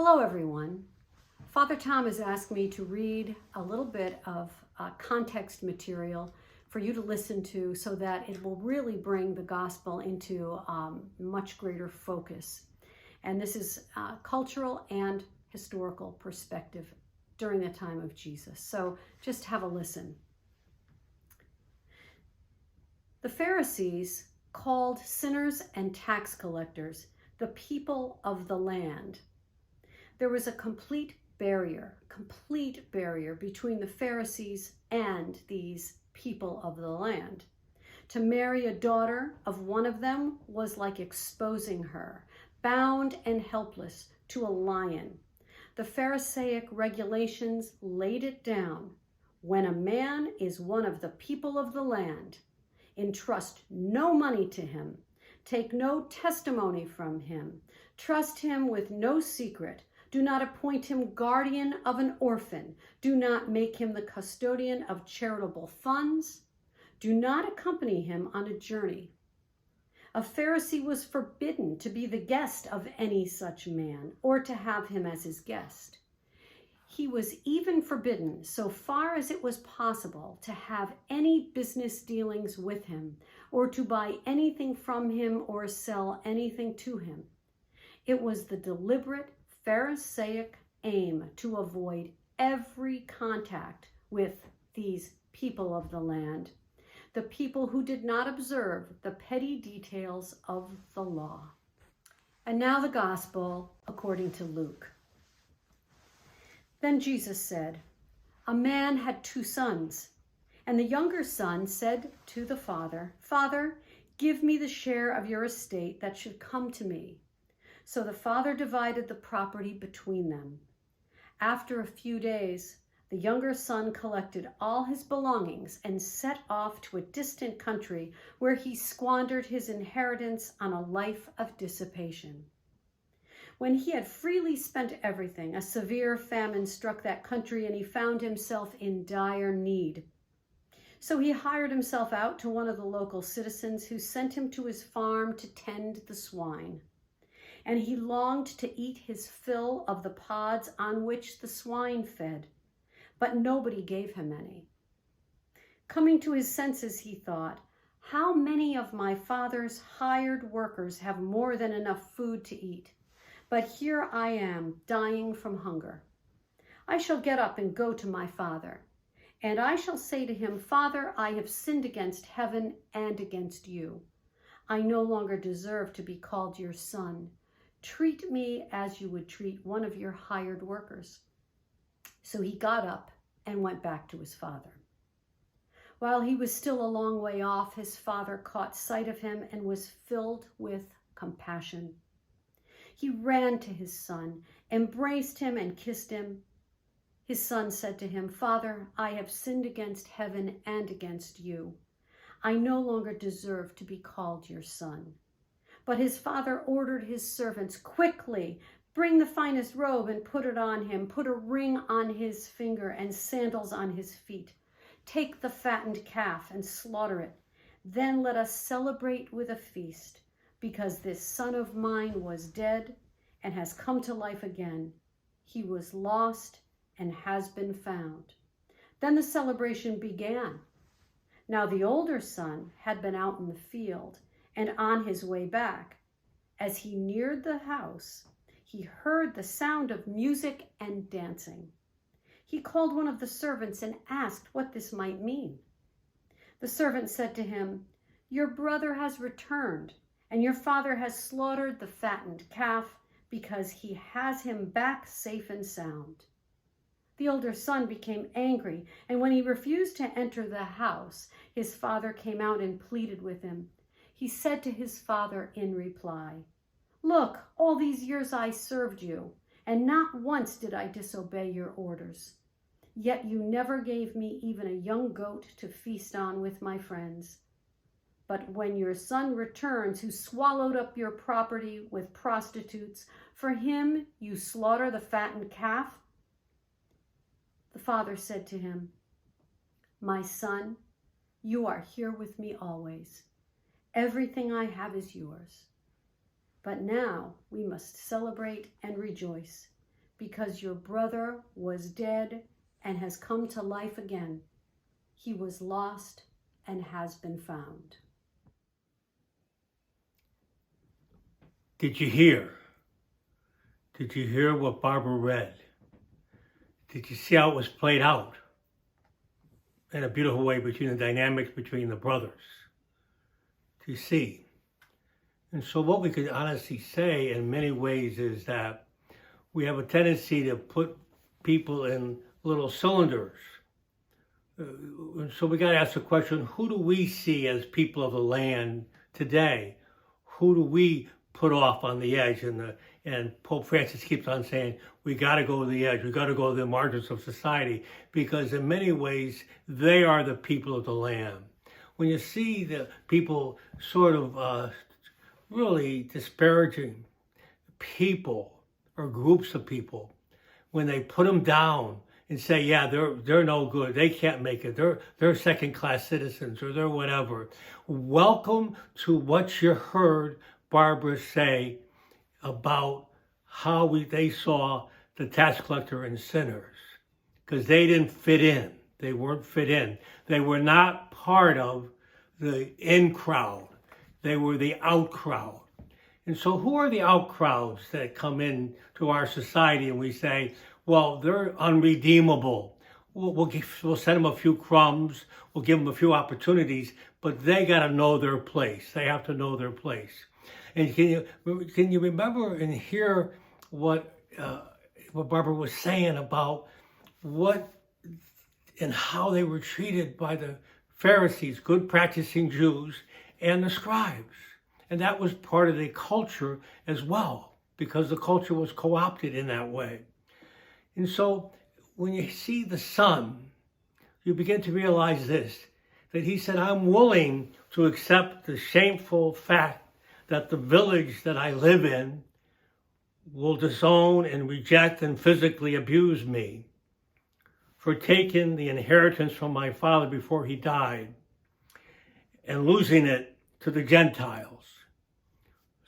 Hello, everyone. Father Tom has asked me to read a little bit of context material for you to listen to so that it will really bring the gospel into much greater focus. And this is cultural and historical perspective during the time of Jesus. So just have a listen. The Pharisees called sinners and tax collectors the people of the land. There was a complete barrier between the Pharisees and these people of the land. To marry a daughter of one of them was like exposing her, bound and helpless, to a lion. The Pharisaic regulations laid it down. When a man is one of the people of the land, entrust no money to him, take no testimony from him, trust him with no secret, do not appoint him guardian of an orphan. Do not make him the custodian of charitable funds. Do not accompany him on a journey. A Pharisee was forbidden to be the guest of any such man or to have him as his guest. He was even forbidden, so far as it was possible, to have any business dealings with him or to buy anything from him or sell anything to him. It was the deliberate Pharisaic aim to avoid every contact with these people of the land, the people who did not observe the petty details of the law. And now the gospel according to Luke. Then Jesus said, "A man had 2 sons, and the younger son said to the father, 'Father, give me the share of your estate that should come to me.' So the father divided the property between them. After a few days, the younger son collected all his belongings and set off to a distant country where he squandered his inheritance on a life of dissipation. When he had freely spent everything, a severe famine struck that country and he found himself in dire need. So he hired himself out to one of the local citizens who sent him to his farm to tend the swine. And he longed to eat his fill of the pods on which the swine fed, but nobody gave him any. Coming to his senses, he thought, 'How many of my father's hired workers have more than enough food to eat? But here I am, dying from hunger. I shall get up and go to my father, and I shall say to him, Father, I have sinned against heaven and against you. I no longer deserve to be called your son. Treat me as you would treat one of your hired workers.' So he got up and went back to his father. While he was still a long way off, his father caught sight of him and was filled with compassion. He ran to his son, embraced him, and kissed him. His son said to him, 'Father, I have sinned against heaven and against you. I no longer deserve to be called your son.' But his father ordered his servants, 'Quickly, bring the finest robe and put it on him. Put a ring on his finger and sandals on his feet. Take the fattened calf and slaughter it. Then let us celebrate with a feast, because this son of mine was dead and has come to life again. He was lost and has been found.' Then the celebration began. Now the older son had been out in the field, and on his way back, as he neared the house, he heard the sound of music and dancing. He called one of the servants and asked what this might mean. The servant said to him, 'Your brother has returned, and your father has slaughtered the fattened calf because he has him back safe and sound.' The older son became angry, and when he refused to enter the house, his father came out and pleaded with him. He said to his father in reply, 'Look, all these years I served you, and not once did I disobey your orders. Yet you never gave me even a young goat to feast on with my friends. But when your son returns, who swallowed up your property with prostitutes, for him you slaughter the fattened calf?' The father said to him, 'My son, you are here with me always. Everything I have is yours. But now we must celebrate and rejoice, because your brother was dead and has come to life again. He was lost and has been found. Did you hear? Did you hear what Barbara read? Did you see how it was played out in a beautiful way between the dynamics between the brothers? Do you see? And so what we could honestly say in many ways is that we have a tendency to put people in little cylinders. So we got to ask the question, who do we see as people of the land today? Who do we put off on the edge? And Pope Francis keeps on saying, we got to go to the edge. We got to go to the margins of society, because in many ways, they are the people of the land. When you see the people sort of really disparaging people or groups of people, when they put them down and say, yeah, they're no good, they can't make it, they're second-class citizens, or they're whatever. Welcome to what you heard Barbara say about how they saw the tax collector and sinners, because they didn't fit in. They weren't fit in. They were not part of the in crowd. They were the out crowd. And so who are the out crowds that come in to our society and we say, well, they're unredeemable. We'll send them a few crumbs. We'll give them a few opportunities, but they got to know their place. They have to know their place. And can you remember and hear what Barbara was saying about what and how they were treated by the Pharisees, good practicing Jews, and the scribes? And that was part of the culture as well, because the culture was co-opted in that way. And so when you see the Son, you begin to realize this, that he said, I'm willing to accept the shameful fact that the village that I live in will disown and reject and physically abuse me for taking the inheritance from my father before he died and losing it to the Gentiles.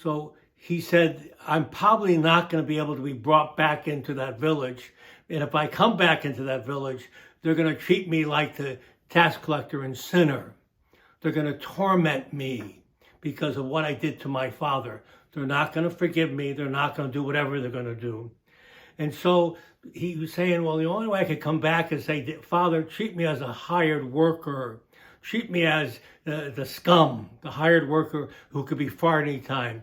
So he said, I'm probably not going to be able to be brought back into that village. And if I come back into that village, they're going to treat me like the tax collector and sinner. They're going to torment me because of what I did to my father. They're not going to forgive me. They're not going to do whatever they're going to do. And so he was saying, well, the only way I could come back is say, Father, treat me as a hired worker. Treat me as the scum, the hired worker who could be fired anytime.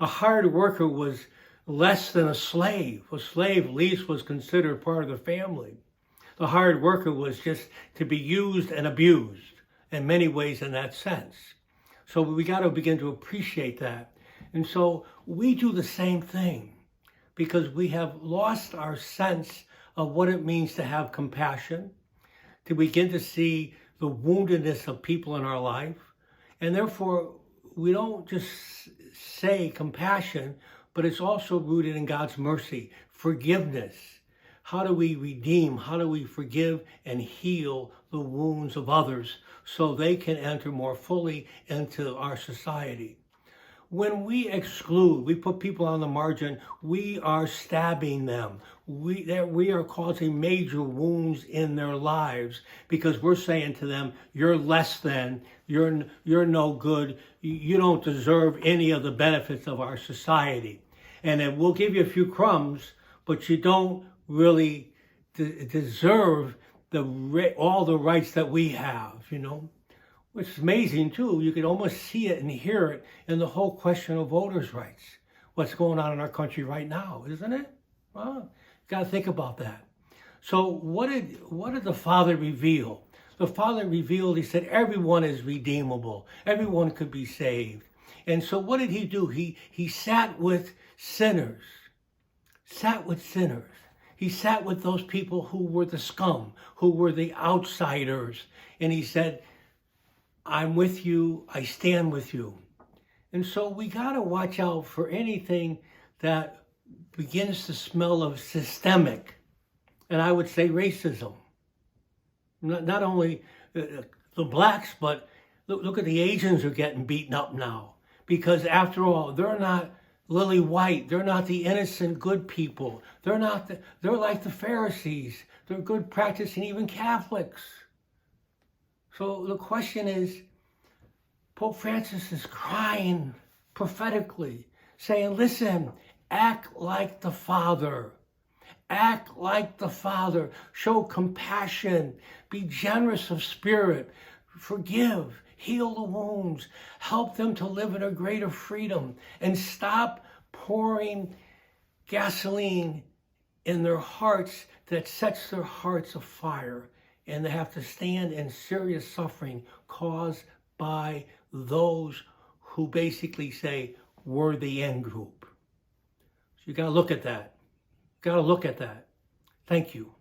A hired worker was less than a slave. A slave at least was considered part of the family. The hired worker was just to be used and abused in many ways in that sense. So we got to begin to appreciate that. And so we do the same thing because we have lost our sense of what it means to have compassion, to begin to see the woundedness of people in our life. And therefore, we don't just say compassion, but it's also rooted in God's mercy, forgiveness. How do we redeem? How do we forgive and heal the wounds of others so they can enter more fully into our society? When we exclude, we put people on the margin, we are stabbing them. We are causing major wounds in their lives because we're saying to them, you're less than, you're no good, you don't deserve any of the benefits of our society. And then we'll give you a few crumbs, but you don't really deserve all the rights that we have, you know. Which is amazing, too. You can almost see it and hear it in the whole question of voters' rights. What's going on in our country right now, isn't it? Well, you got to think about that. So what did the Father reveal? The Father revealed, he said, everyone is redeemable. Everyone could be saved. And so what did he do? He sat with sinners. Sat with sinners. He sat with those people who were the scum, who were the outsiders. And he said, I'm with you, I stand with you. And so we got to watch out for anything that begins to smell of systemic, and I would say racism. Not only the blacks, but look at the Asians are getting beaten up now. Because after all, they're not lily white. They're not the innocent good people. They're like the Pharisees. They're good practicing, even Catholics. So the question is, Pope Francis is crying prophetically, saying, listen, act like the Father. Act like the Father. Show compassion. Be generous of spirit. Forgive. Heal the wounds. Help them to live in a greater freedom. And stop pouring gasoline in their hearts that sets their hearts afire. And they have to stand in serious suffering caused by those who basically say, we're the end group. So you got to look at that. Got to look at that. Thank you.